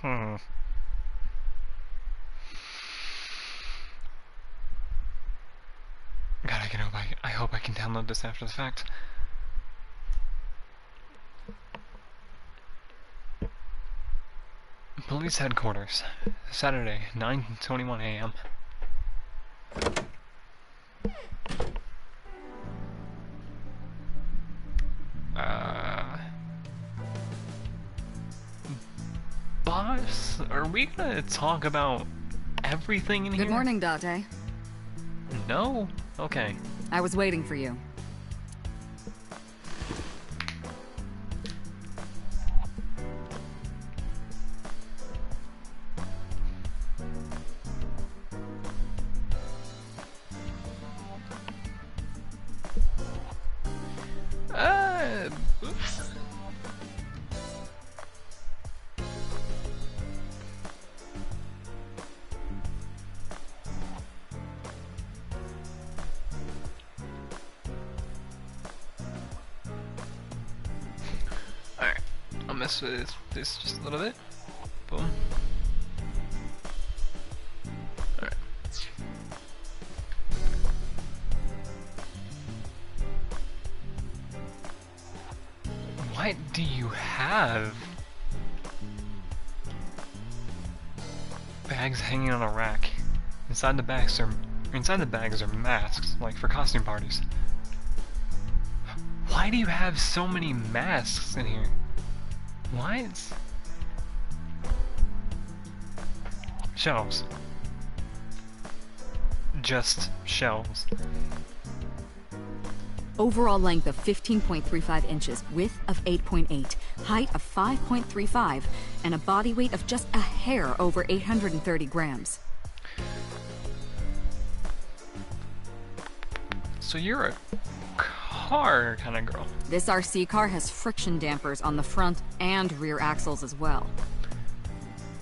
Hmm. God, I hope I can download this after the fact. Police headquarters, Saturday, 9:21 a.m. Boss, are we gonna talk about everything in here? Good morning, Date. No? Okay. I was waiting for you. Oops. Alright, I'll mess with this just a little bit. Boom. Alright. What do you have? Bags hanging on a rack. Inside the bags are masks, like for costume parties. Why do you have so many masks in here? What? Shelves. Just shelves. Overall length of 15.35 inches, width of 8.8, height of 5.35, and a body weight of just a hair over 830 grams. So you're a car kind of girl. This RC car has friction dampers on the front and rear axles as well.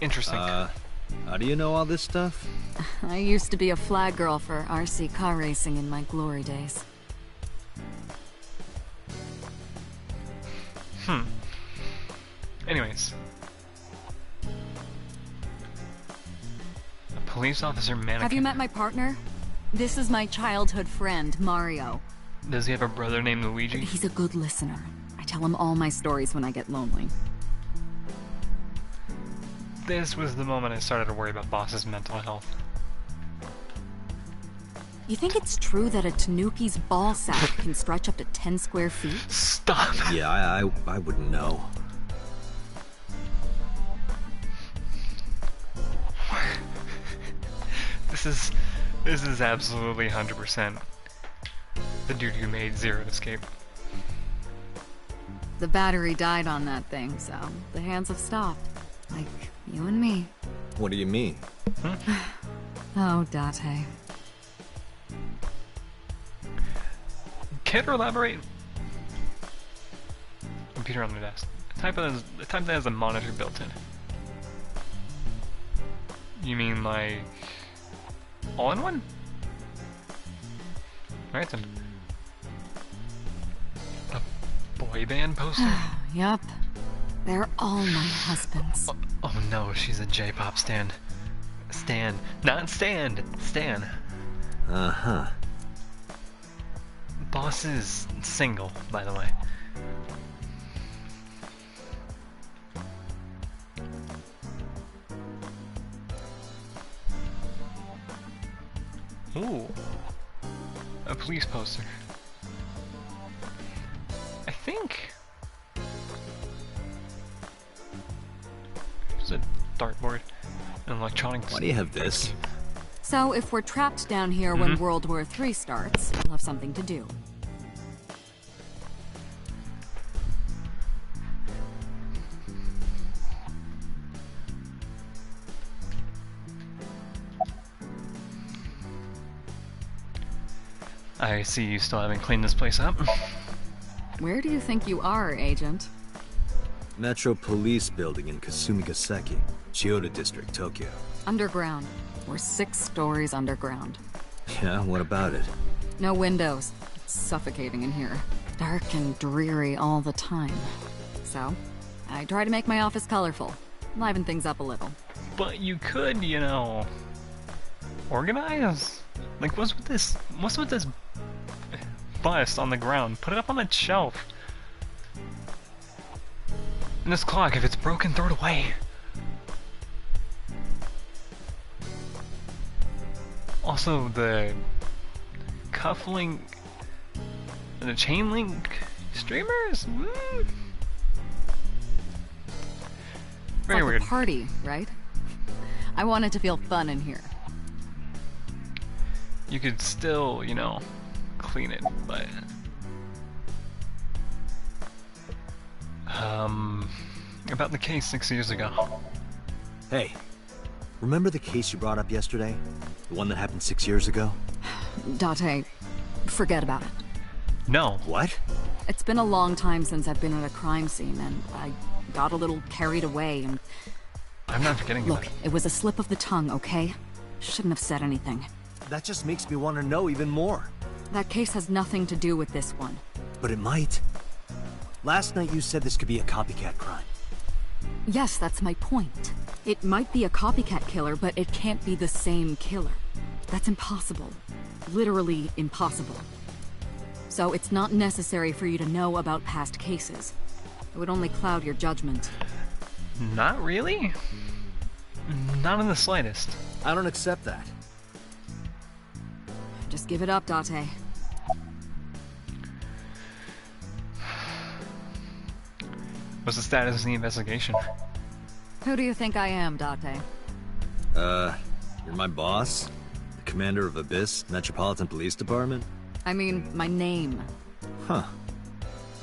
Interesting. How do you know all this stuff? I used to be a flag girl for RC car racing in my glory days. Anyways. A police officer mannequin. Have you met my partner? This is my childhood friend, Mario. Does he have a brother named Luigi? He's a good listener. I tell him all my stories when I get lonely. This was the moment I started to worry about Boss's mental health. You think it's true that a tanuki's ball sack can stretch up to 10 square feet? Stop! Yeah, I wouldn't know. This is absolutely 100% the dude who made Zero Escape. The battery died on that thing, so the hands have stopped. Like you and me. What do you mean? Oh, Date. Care to elaborate? Computer on the desk. The type that has a monitor built in. You mean like all-in-one? Alright then. A boy band poster? Yup. They're all my husbands. Oh no, she's a J-pop stan. Stan. Not stand! Stan. Uh-huh. Boss is single, by the way. Ooh. A police poster. I think... There's a dartboard. An electronics... Why do you have this? So if we're trapped down here when World War III starts, we'll have something to do. I see you still haven't cleaned this place up. Where do you think you are, Agent? Metro Police Building in Kasumigaseki, Chiyoda District, Tokyo. Underground. We're 6 stories underground. Yeah, what about it? No windows. It's suffocating in here. Dark and dreary all the time. So, I try to make my office colorful. liven things up a little. But you could, you know, organize? Like, what's with this bust on the ground? Put it up on the shelf. And this clock, if it's broken, throw it away. Also, the cuff link and the chain link streamers? Very like weird. A party, right? I want it to feel fun in here. You could still, you know, clean it, but about the case 6 years ago. Hey, remember the case you brought up yesterday? The one that happened 6 years ago? Date, forget about it. No. What? It's been a long time since I've been at a crime scene, and I got a little carried away, and... I'm not forgetting Look, about it. it was a slip of the tongue, okay? Shouldn't have said anything. That just makes me want to know even more. That case has nothing to do with this one. But it might. Last night you said this could be a copycat crime. Yes, that's my point. It might be a copycat killer, but it can't be the same killer. That's impossible. Literally impossible. So it's not necessary for you to know about past cases. It would only cloud your judgment. Not really? Not in the slightest. I don't accept that. Just give it up, Date. What's the status of the investigation? Who do you think I am, Date? You're my boss? The commander of Abyss Metropolitan Police Department? I mean, my name. Huh.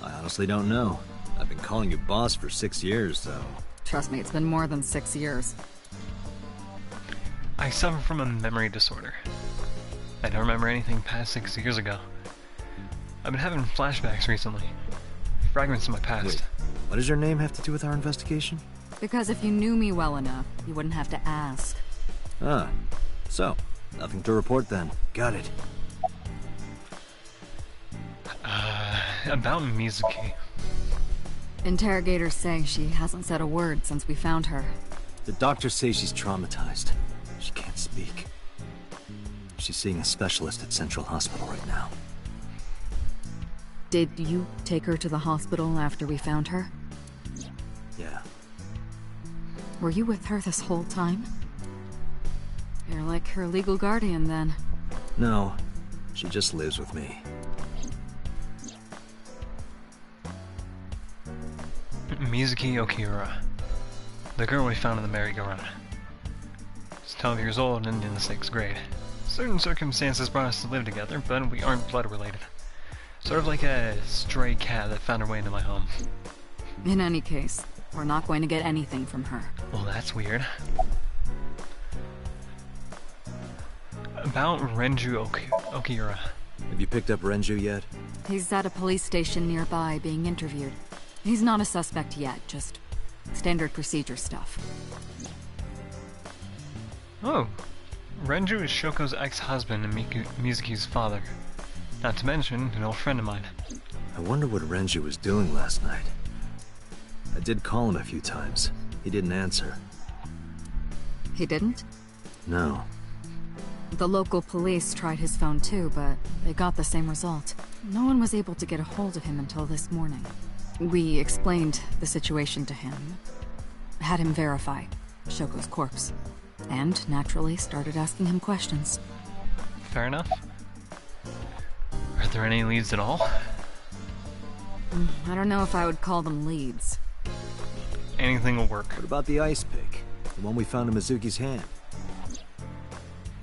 I honestly don't know. I've been calling you boss for 6 years, so... Trust me, it's been more than 6 years. I suffer from a memory disorder. I don't remember anything past 6 years ago. I've been having flashbacks recently. Fragments of my past. Wait, what does your name have to do with our investigation? Because if you knew me well enough, you wouldn't have to ask. Ah, so, nothing to report then. Got it. About Mizuki. Interrogators say she hasn't said a word since we found her. The doctors say she's traumatized. She can't speak. She's seeing a specialist at Central Hospital right now. Did you take her to the hospital after we found her? Yeah. Were you with her this whole time? You're like her legal guardian, then. No, she just lives with me. Mizuki Okiura. The girl we found in the merry-go-round. She's 12 years old and in the 6th grade. Certain circumstances brought us to live together, but we aren't blood-related. Sort of like a stray cat that found her way into my home. In any case, we're not going to get anything from her. Well, that's weird. About Renju Okiura. Have you picked up Renju yet? He's at a police station nearby being interviewed. He's not a suspect yet, just standard procedure stuff. Oh, Renju is Shoko's ex-husband and Mizuki's father. Not to mention, an old friend of mine. I wonder what Renju was doing last night. I did call him a few times. He didn't answer. He didn't? No. The local police tried his phone too, but they got the same result. No one was able to get a hold of him until this morning. We explained the situation to him, had him verify Shoko's corpse, and naturally started asking him questions. Fair enough. Are there any leads at all? I don't know if I would call them leads. Anything will work. What about the ice pick? The one we found in Mizuki's hand?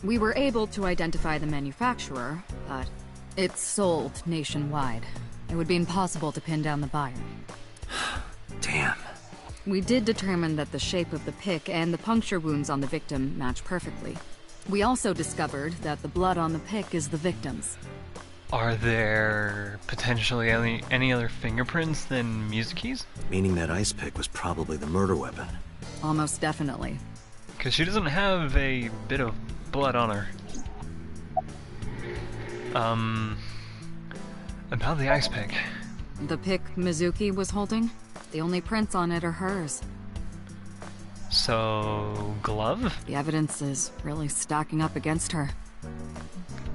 We were able to identify the manufacturer, but it's sold nationwide. It would be impossible to pin down the buyer. Damn. We did determine that the shape of the pick and the puncture wounds on the victim match perfectly. We also discovered that the blood on the pick is the victim's. Are there potentially any other fingerprints than Mizuki's? Meaning that ice pick was probably the murder weapon. Almost definitely. Because she doesn't have a bit of blood on her. About the ice pick. The pick Mizuki was holding? The only prints on it are hers. So, glove? The evidence is really stacking up against her.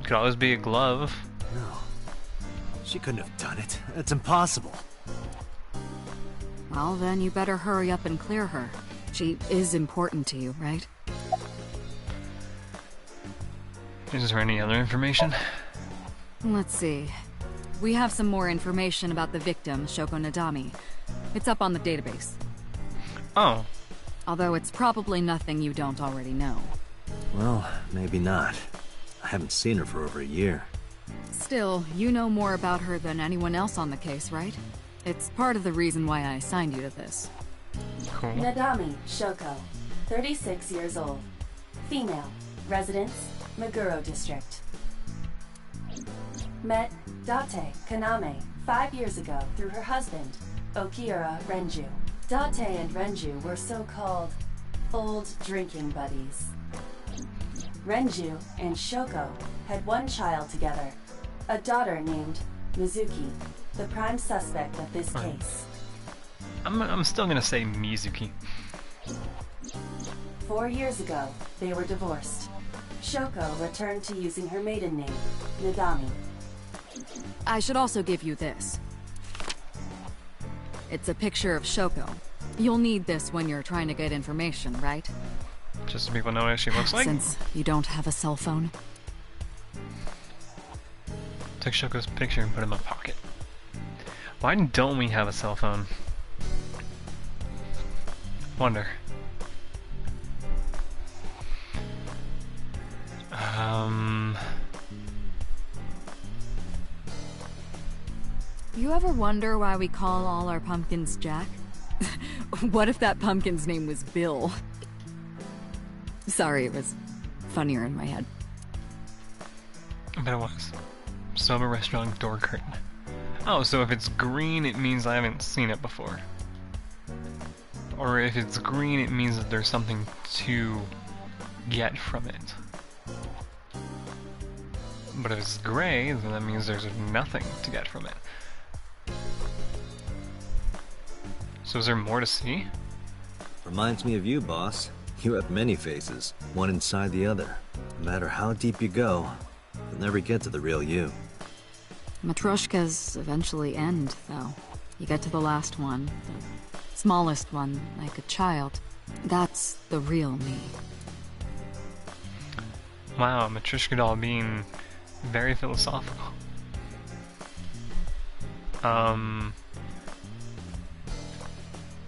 Could always be a glove. No. She couldn't have done it. That's impossible. Well, then you better hurry up and clear her. She is important to you, right? Is there any other information? Let's see. We have some more information about the victim, Shoko Nadami. It's up on the database. Oh. Although it's probably nothing you don't already know. Well, maybe not. I haven't seen her for over a year. Still, you know more about her than anyone else on the case, right? It's part of the reason why I assigned you to this. Cool. Nadami Shoko, 36 years old. Female. Residence, Meguro District. Met Date Kaname 5 years ago through her husband, Okira Renju. Date and Renju were so-called old drinking buddies. Renju and Shoko had one child together, a daughter named Mizuki, the prime suspect of this case. I'm still gonna say Mizuki. 4 years ago, they were divorced. Shoko returned to using her maiden name, Nadami. I should also give you this. It's a picture of Shoko. You'll need this when you're trying to get information, right? Just so people know what she looks like. Since you don't have a cell phone. Took Shoko's picture and put it in my pocket. Why don't we have a cell phone? Wonder. You ever wonder why we call all our pumpkins Jack? What if that pumpkin's name was Bill? Sorry, it was funnier in my head. I bet it was. Soba restaurant door curtain. Oh, so if it's green, it means I haven't seen it before. Or if it's green, it means that there's something to get from it. But if it's gray, then that means there's nothing to get from it. So is there more to see? Reminds me of you, boss. You have many faces, one inside the other. No matter how deep you go, you'll never get to the real you. Matryoshkas eventually end, though. You get to the last one, the smallest one, like a child. That's the real me. Wow, Matryoshka doll being very philosophical.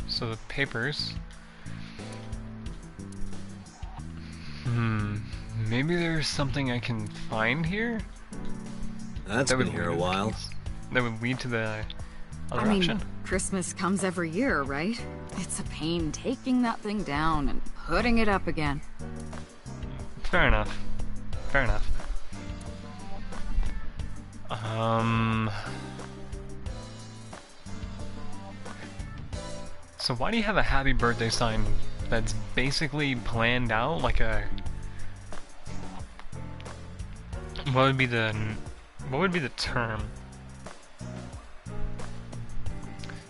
So the papers. Maybe there's something I can find here? That's been here a while. That would lead to the other I mean, option? Christmas comes every year, right? It's a pain taking that thing down and putting it up again. Fair enough. Fair enough. So why do you have a happy birthday sign that's basically planned out like a... What would be the term?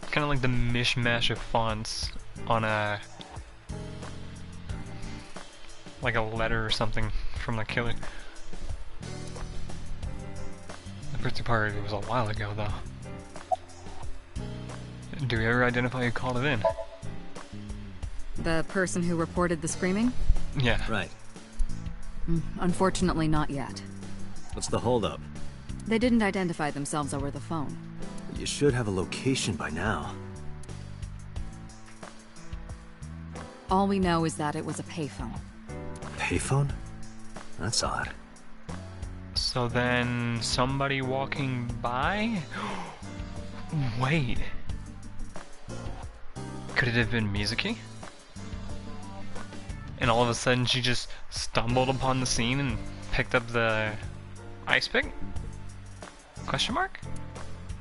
It's kind of like the mishmash of fonts on a... like a letter or something from the killer. The birthday party was a while ago, though. Do we ever identify who called it in? The person who reported the screaming? Yeah. Right. Unfortunately, not yet. What's the holdup? They didn't identify themselves over the phone. You should have a location by now. All we know is that it was a payphone. Payphone? That's odd. So then, somebody walking by? Wait. Could it have been Mizuki? And all of a sudden she just stumbled upon the scene and picked up the ice pick? Question mark?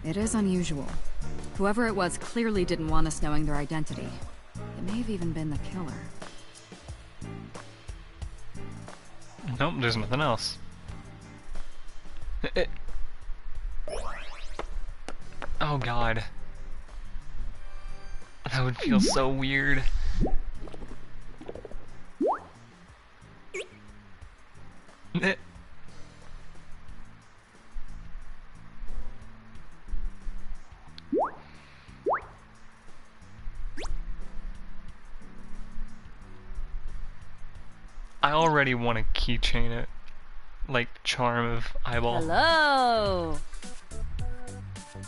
It is unusual. Whoever it was clearly didn't want us knowing their identity. It may have even been the killer. Nope, there's nothing else. Oh god. That would feel so weird. I already want to keychain it. Like, charm of eyeball. Hello!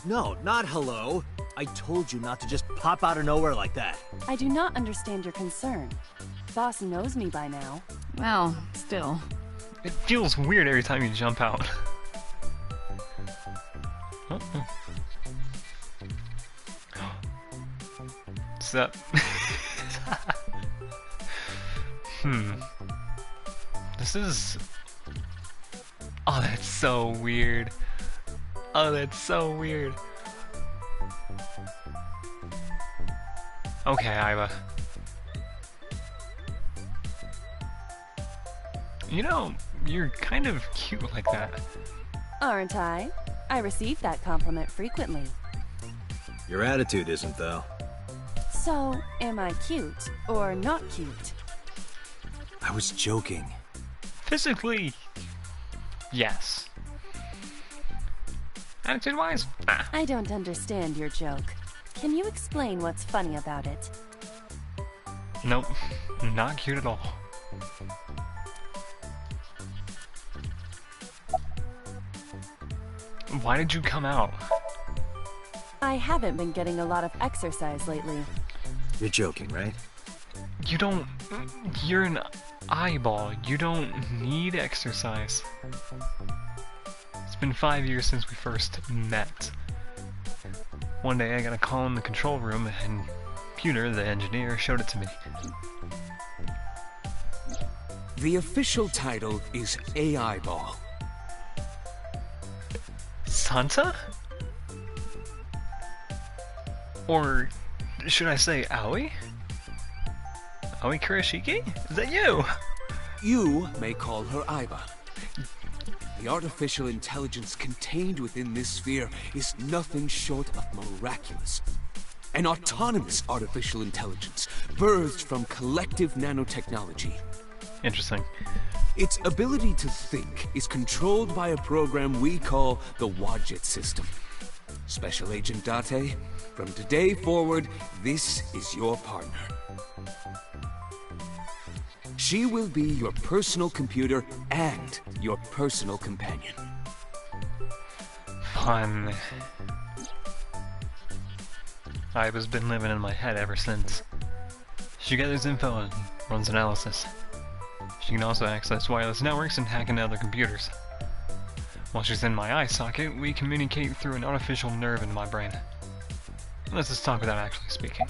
No, not hello. I told you not to just pop out of nowhere like that. I do not understand your concern. Boss knows me by now. Well, still. It feels weird every time you jump out. Uh-oh. What's up? This is... Oh, that's so weird. Oh, that's so weird. Okay, Iva. You know, you're kind of cute like that. Aren't I? I receive that compliment frequently. Your attitude isn't, though. So, am I cute or not cute? I was joking. Physically, yes. Attitude-wise, nah. I don't understand your joke. Can you explain what's funny about it? Nope, not cute at all. Why did you come out? I haven't been getting a lot of exercise lately. You're joking, right? You don't... You're an eyeball. You don't need exercise. It's been 5 years since we first met. One day I got a call in the control room and Pewter, the engineer, showed it to me. The official title is AI Ball. Santa? Or should I say Aoi? Aoi Kurashiki? Is that you? You may call her Aiba. The artificial intelligence contained within this sphere is nothing short of miraculous. An autonomous artificial intelligence, birthed from collective nanotechnology. Interesting. Its ability to think is controlled by a program we call the Wadjet system. Special Agent Date, from today forward, this is your partner. She will be your personal computer and your personal companion. Fun. Iva's been living in my head ever since. She gathers info and runs analysis. She can also access wireless networks and hack into other computers. While she's in my eye socket, we communicate through an artificial nerve into my brain. Let's just talk without actually speaking.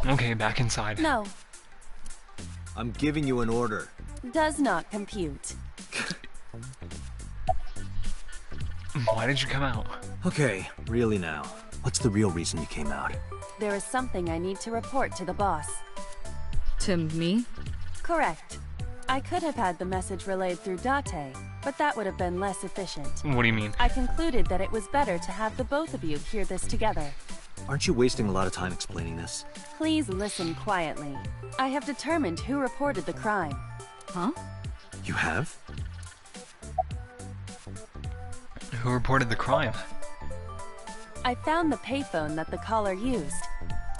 Okay, back inside. No, I'm giving you an order. does not compute. Why did you come out? Okay, really now. What's the real reason you came out? There is something I need to report to the boss. To me? Correct. I could have had the message relayed through Date, but that would have been less efficient. What do you mean? I concluded that it was better to have the both of you hear this together. Aren't you wasting a lot of time explaining this? Please listen quietly. I have determined who reported the crime. Huh? You have? Who reported the crime? I found the payphone that the caller used.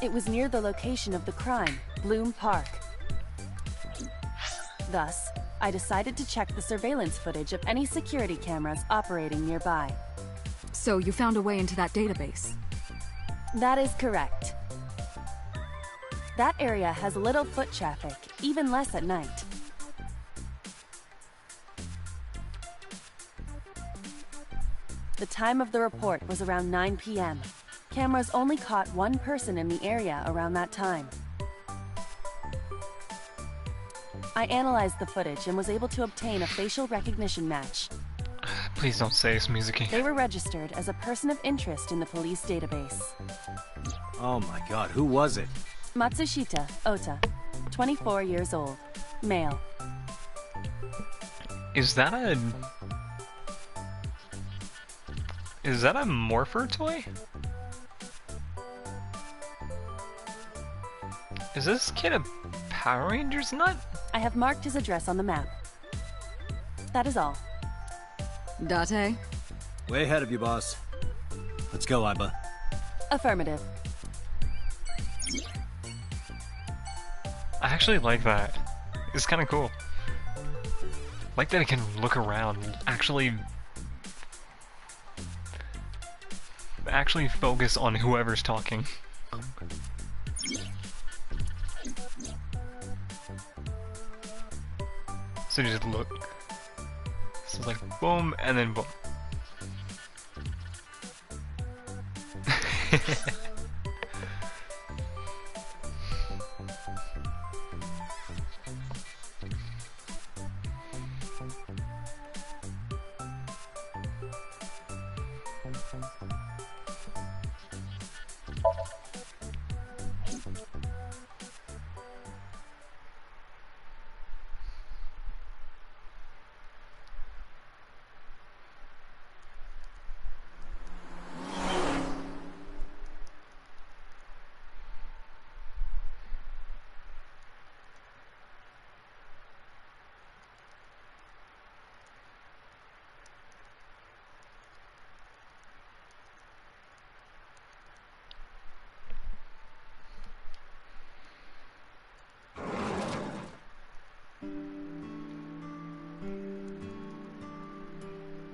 It was near the location of the crime, Bloom Park. Thus, I decided to check the surveillance footage of any security cameras operating nearby. So you found a way into that database? That is correct. That area has little foot traffic, even less at night. The time of the report was around 9 p.m. Cameras only caught one person in the area around that time. I analyzed the footage and was able to obtain a facial recognition match. Please don't say it's Mizuki. They were registered as a person of interest in the police database. Oh my god, who was it? Matsushita Ota, 24 years old, male. Is that a... Is that a morpher toy? Is this kid a Power Rangers nut? I have marked his address on the map. That is all. Date? Way ahead of you, boss. Let's go, Iba. Affirmative. I actually like that. It's kind of cool. Like that it can look around, actually focus on whoever's talking. So just look. So it's like boom and then boom.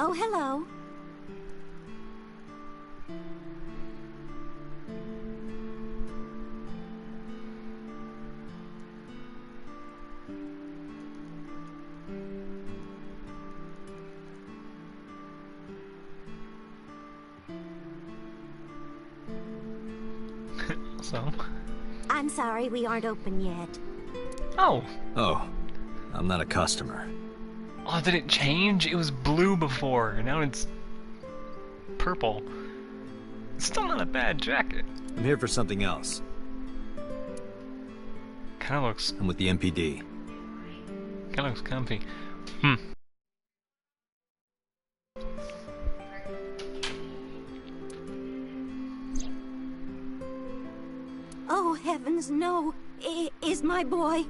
Oh, hello. So? I'm sorry we aren't open yet. Oh! Oh, I'm not a customer. Oh, did it change? It was blue before, and now it's purple. It's still not a bad jacket. I'm here for something else. Kinda looks I'm with the MPD. comfy. Oh, heavens, no. Is my boy...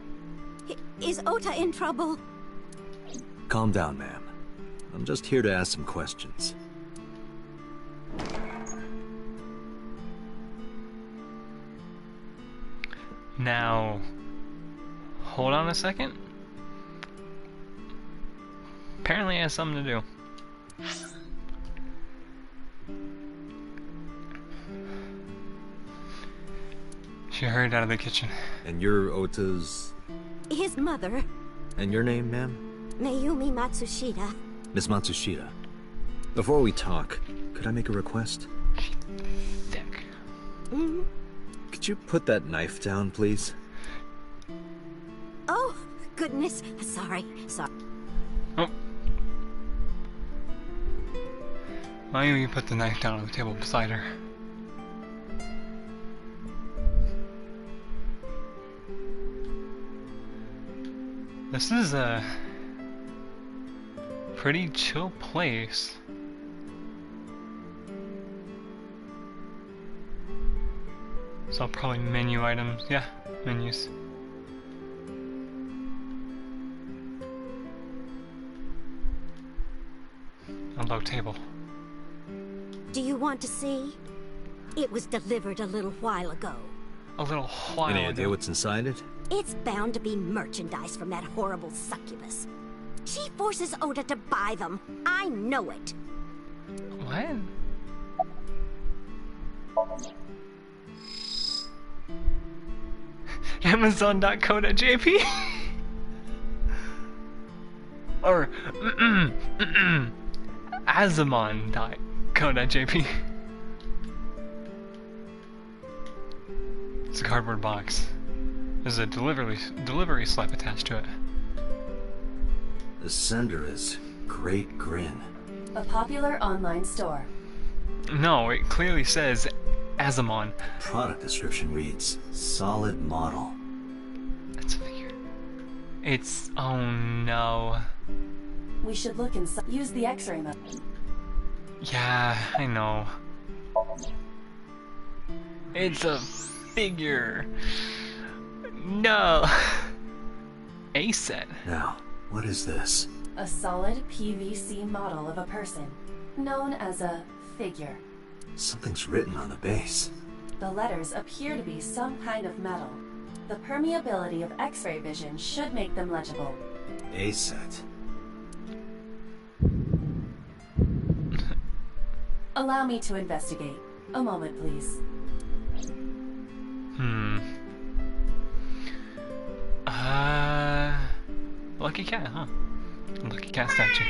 Is Ota in trouble? Calm down, ma'am. I'm just here to ask some questions. Now, hold on a second. Apparently it has something to do. She hurried out of the kitchen. And you're Ota's... His mother, And your name, ma'am? Mayumi Matsushita. Miss Matsushita. Before we talk, could I make a request? Thick. Mm? Could you put that knife down, please? Oh, goodness. Sorry. Oh. Why don't you put the knife down on the table beside her? This is a pretty chill place. So probably menu items. Yeah, menus. A low table. Do you want to see? It was delivered a little while ago. A little while Any ago. idea what's inside it? It's bound to be merchandise from that horrible succubus. She forces Ota to buy them. I know it. What? Amazon.co.jp? Or Azamon.co.jp. It's a cardboard box. There's a delivery slip attached to it. The sender is Great Grin. A popular online store. No, it clearly says Azamon. Product description reads, solid model. That's a figure. It's... oh no. We should look inside. Use the X-ray mode. Yeah, I know. It's a figure. No. A set. Now, what is this? A solid PVC model of a person. known as a figure. Something's written on the base. The letters appear to be some kind of metal. The permeability of X-ray vision should make them legible. A set. Allow me to investigate. A moment, please. Lucky cat, huh? Lucky cat statue.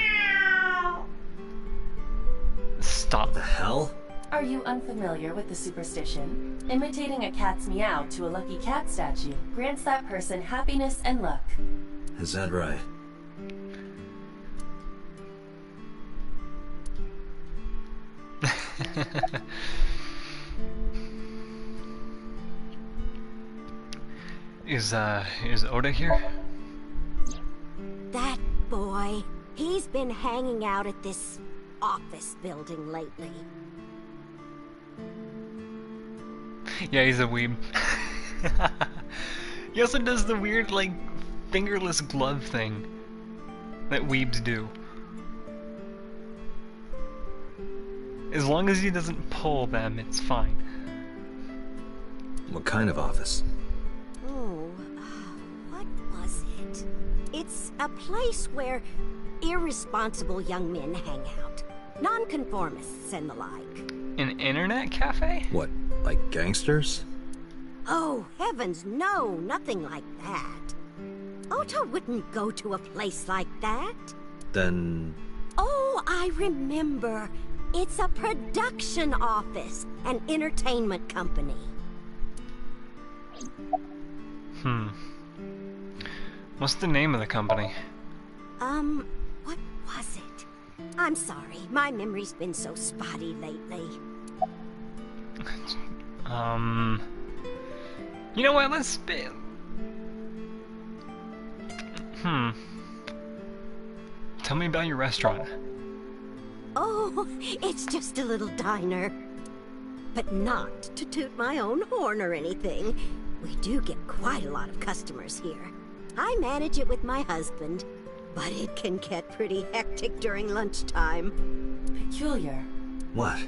Stop. What the hell? Are you unfamiliar with the superstition? Imitating a cat's meow to a lucky cat statue grants that person happiness and luck. Is that right? Is Oda here? That boy, he's been hanging out at this office building lately. Yeah, he's a weeb. He also does the weird, like, fingerless glove thing that weebs do. As long as he doesn't pull them, it's fine. What kind of office? Oh, what was it? It's a place where irresponsible young men hang out. Nonconformists and the like. An internet cafe? What, like gangsters? Oh, heavens, no, nothing like that. Ota wouldn't go to a place like that. Then... Oh, I remember. It's a production office, an entertainment company. What's the name of the company? What was it? I'm sorry, my memory's been so spotty lately. You know what, let's... Tell me about your restaurant. Oh, it's just a little diner. But not to toot my own horn or anything. We do get quite a lot of customers here. I manage it with my husband, but it can get pretty hectic during lunchtime. Peculiar. What?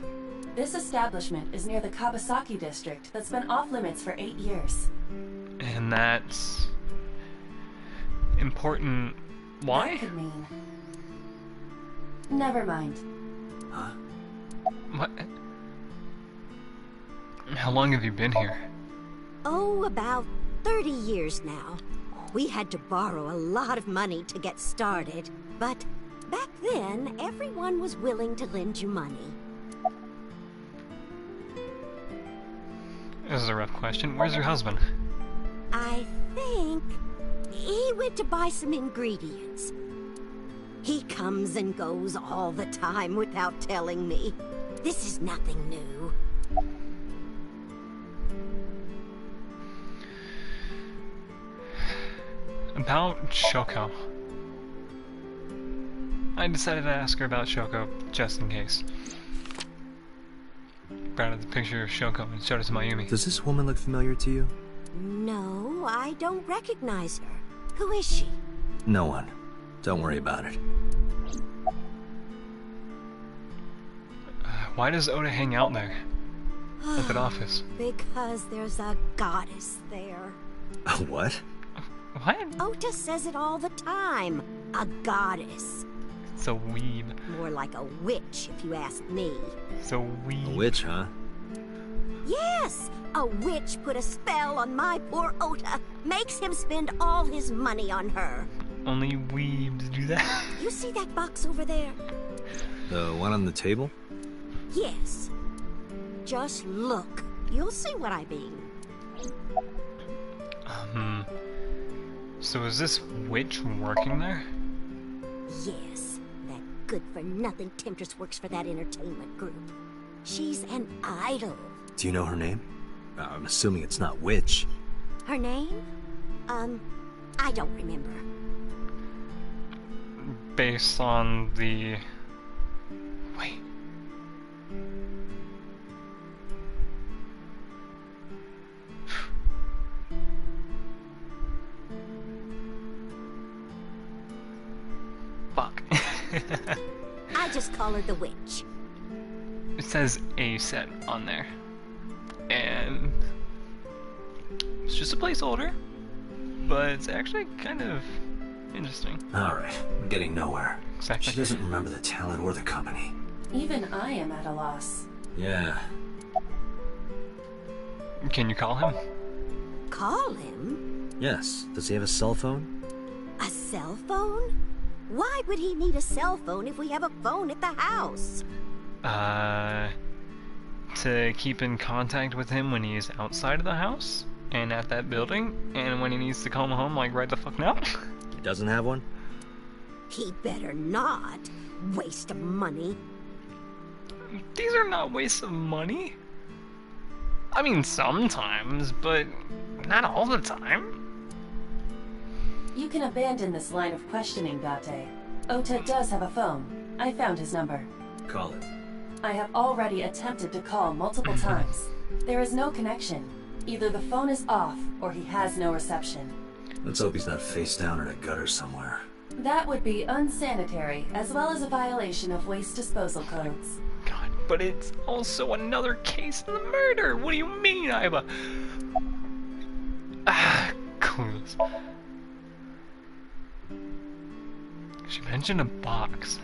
This establishment is near the Kawasaki district that's been off limits for 8 years. And that's... important... Why? That could mean... Never mind. Huh? What? How long have you been here? Oh, about 30 years now. We had to borrow a lot of money to get started, but back then, everyone was willing to lend you money. This is a rough question. Where's your husband? I think he went to buy some ingredients. He comes and goes all the time without telling me. This is nothing new. About Shoko. I decided to ask her about Shoko just in case. Brought out the picture of Shoko and showed it to Mayumi. Does this woman look familiar to you? No, I don't recognize her. Who is she? No one. Don't worry about it. Why does Oda hang out there? At that office? Because there's a goddess there. What? What? Ota says it all the time. A goddess. It's a weeb. More like a witch, if you ask me. It's a weeb. A witch, huh? Yes! A witch put a spell on my poor Ota. Makes him spend all his money on her. Only weebs do that. You see that box over there? The one on the table? Yes. Just look. You'll see what I mean. So is this witch working there? Yes. That good-for-nothing temptress works for that entertainment group. She's an idol. Do you know her name? I'm assuming it's not witch. Her name? I don't remember. Based on the... Wait. Fuck. I I'll just call her the witch. It says A set on there. And it's just a placeholder, but it's actually kind of interesting. Alright, I'm getting nowhere. Exactly. She doesn't remember the talent or the company. Even I am at a loss. Yeah. Can you call him? Call him? Yes. Does he have a cell phone? A cell phone? Why would he need a cell phone if we have a phone at the house? To keep in contact with him when he's outside of the house and at that building, and when he needs to come home, like right the fuck now. He doesn't have one? He better not. Waste of money. These are not wastes of money. I mean, sometimes, but not all the time. You can abandon this line of questioning, Date. Ota does have a phone. I found his number. Call it. I have already attempted to call multiple times. There is no connection. Either the phone is off, or he has no reception. Let's hope he's not face down in a gutter somewhere. That would be unsanitary, as well as a violation of waste disposal codes. God, but it's also another case of the murder. What do you mean, Iba? Clueless. She mentioned a box.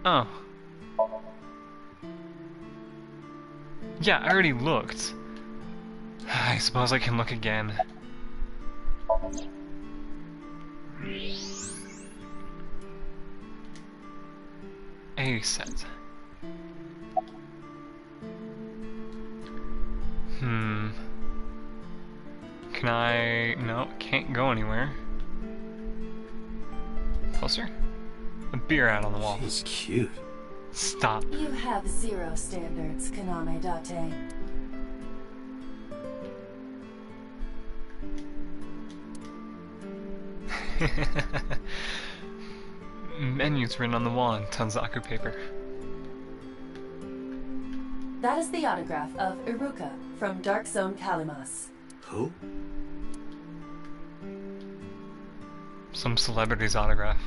Oh. Yeah, I already looked. I suppose I can look again. A set. Can I... No, can't go anywhere. Closer? A beer out on the wall. He's cute. Stop. You have zero standards, Kaname Date. Menus written on the wall in Tanzaku paper. That is the autograph of Iruka from Dark Zone Kalimas. Who? Some celebrity's autograph.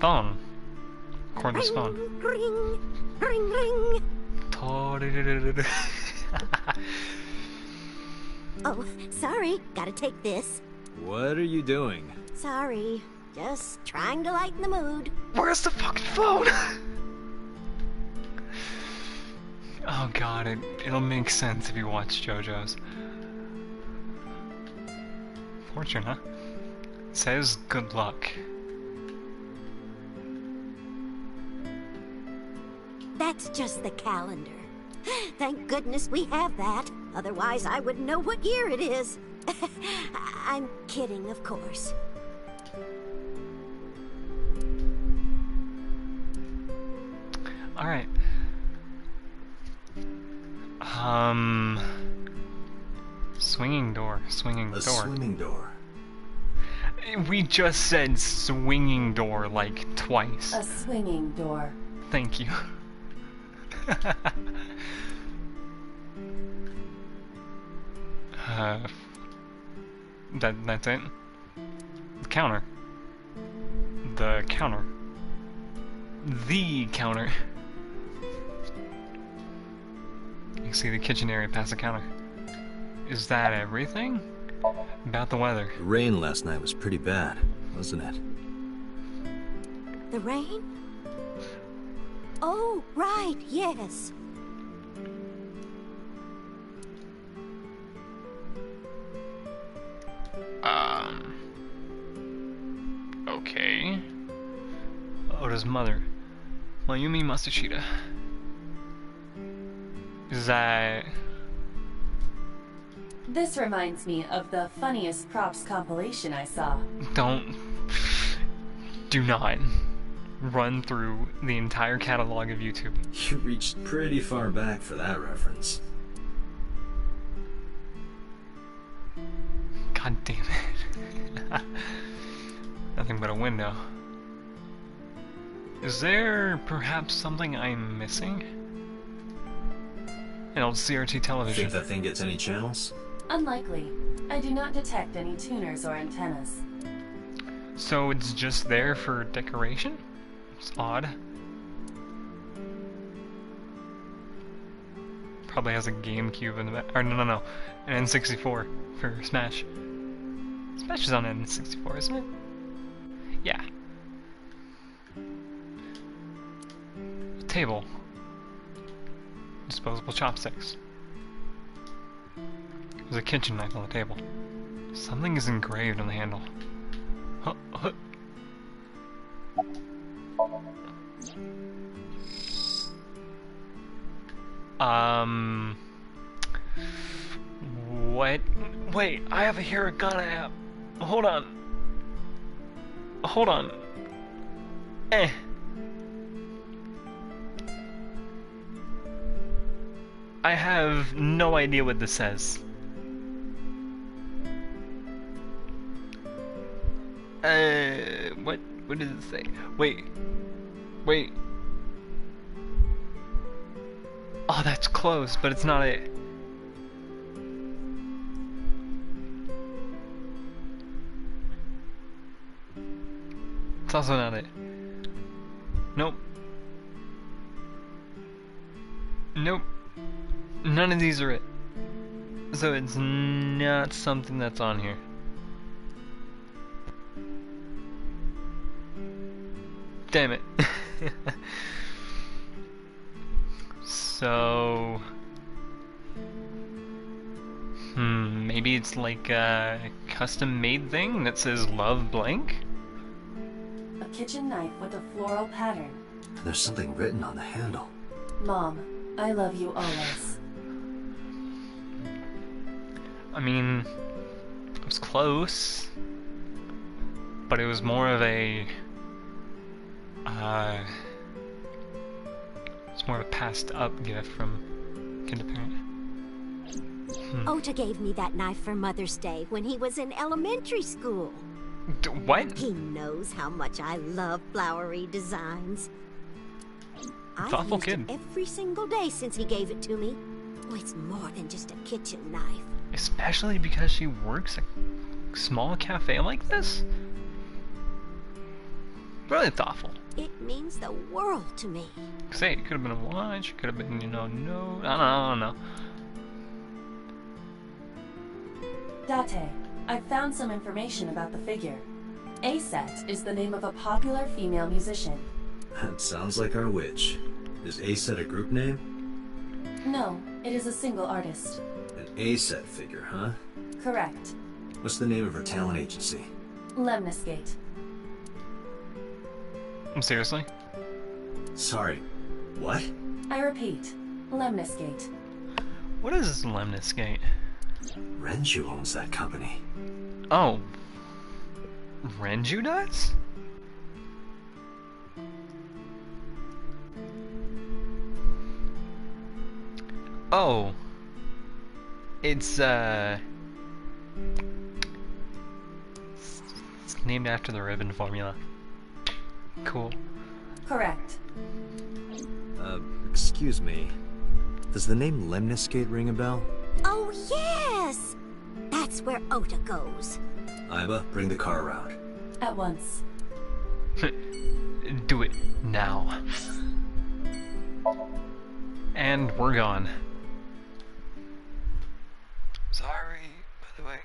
Phone. Cordless phone. Ring, ring, ring. Oh, sorry. Gotta take this. What are you doing? Sorry. Just trying to lighten the mood. Where's the fucking phone? Oh god, it'll make sense if you watch JoJo's. Fortune, huh? It says good luck. That's just the calendar. Thank goodness we have that. Otherwise, I wouldn't know what year it is. I'm kidding, of course. Alright. Swinging door, swinging door. A swimming door. We just said swinging door like twice. A swinging door. Thank you. That's it. The counter. The counter. The counter. You can see the kitchen area past the counter. Is that everything? About the weather. The rain last night was pretty bad, wasn't it? The rain? Oh, right, yes. Okay. Oda's mother, Mayumi Matsushita. Is that... This reminds me of the funniest props compilation I saw. Do not run through the entire catalog of YouTube. You reached pretty far back for that reference. God damn it. Nothing but a window. Is there perhaps something I'm missing? An old CRT television. Think that thing gets any channels? Unlikely. I do not detect any tuners or antennas. So it's just there for decoration? It's odd. Probably has a GameCube in the back. Or no. An N64 for Smash. Smash is on N64, isn't it? Yeah. A table. Disposable chopsticks. There's a kitchen knife on the table. Something is engraved on the handle. Huh, huh. What? Wait, I have a hiragana app. Hold on. Hold on. I have no idea what this says. What does it say? Wait. Oh, that's close, but it's not it. It's also not it. Nope. Nope. None of these are it. So it's not something that's on here. Damn it. So... maybe it's like a custom-made thing that says Love Blank? A kitchen knife with a floral pattern. There's something written on the handle. Mom, I love you always. I mean, it was close, but it was more of a, it's more of a passed up gift from kid to parent. Ota gave me that knife for Mother's Day when he was in elementary school. What? He knows how much I love flowery designs. I've Thoughtful used kid. it every single day since he gave it to me. Oh, it's more than just a kitchen knife. Especially because she works a small cafe like this? Really thoughtful. It means the world to me. Say, it could have been a watch, it could have been, no, I don't know. Date, I found some information about the figure. Aset is the name of a popular female musician. That sounds like our witch. Is A-set a group name? No, it is a single artist. An A-set figure, huh? Correct. What's the name of her talent agency? Lemniscate. Seriously? Sorry, what? I repeat, Lemniscate. What is Lemniscate? Renju owns that company. Oh. Renju does? Oh. It's named after the ribbon formula. Cool. Correct. Excuse me. Does the name Lemniscate ring a bell? Oh, yes! That's where Ota goes. Iba, bring the car around. At once. Do it now. And we're gone. Sorry, by the way.